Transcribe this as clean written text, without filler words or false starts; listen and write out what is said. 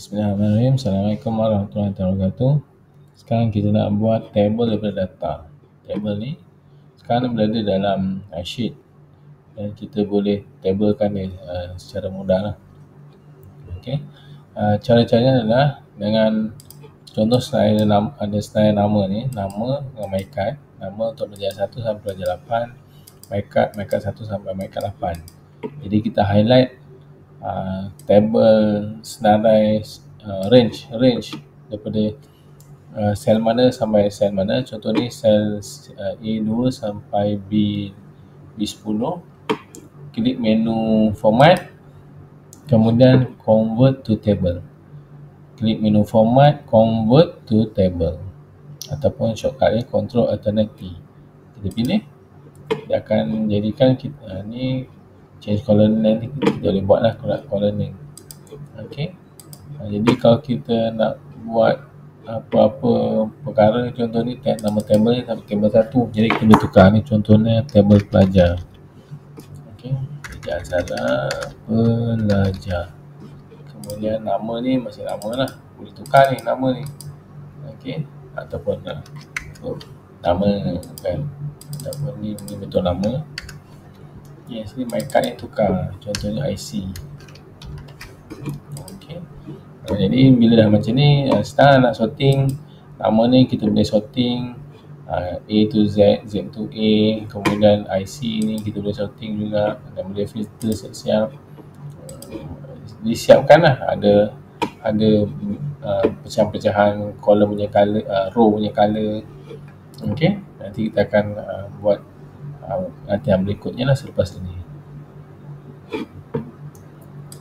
Bismillahirrahmanirrahim. Assalamualaikum warahmatullahi wabarakatuh. Sekarang kita nak buat table daripada data. Table ni sekarang berada dalam sheet dan kita boleh tablekan dia secara mudah lah. Okey. Cara-caranya adalah dengan contoh ada senarai nama ni, nama dengan my card, nama untuk pelajaran 1 sampai pelajaran 8, my card 1 sampai my card 8. Jadi kita highlight table senarai range daripada sel mana sampai sel mana. Contoh ni sel A2 sampai B10. Klik menu format, kemudian convert to table. Klik menu format, convert to table, ataupun shortcut ni Ctrl Alternate T. Kita pilih, dia akan jadikan kita ni change column name, kita boleh buatlah column name. Okey. Jadi kalau kita nak buat apa-apa perkara, contoh ni nama table ni sampai table 1, jadi kita boleh tukar. Ni contohnya table pelajar. Okey, jangan salah, pelajar. Kemudian nama ni masih nama lah, boleh tukar ni nama ni. Okey, ataupun nama kan, ataupun ni betul nama. Yes, ni my card ni tukar, contohnya IC. Okey. Jadi bila dah macam ni, sekarang nak sorting nama ni, kita boleh sorting A to Z, Z to A, kemudian IC ni kita boleh sorting juga dan boleh filter siap-siap. Disiapkan lah, ada pecahan-pecahan column punya color, row punya color. Okey, nanti kita akan buat latihan berikutnya lah selepas ini.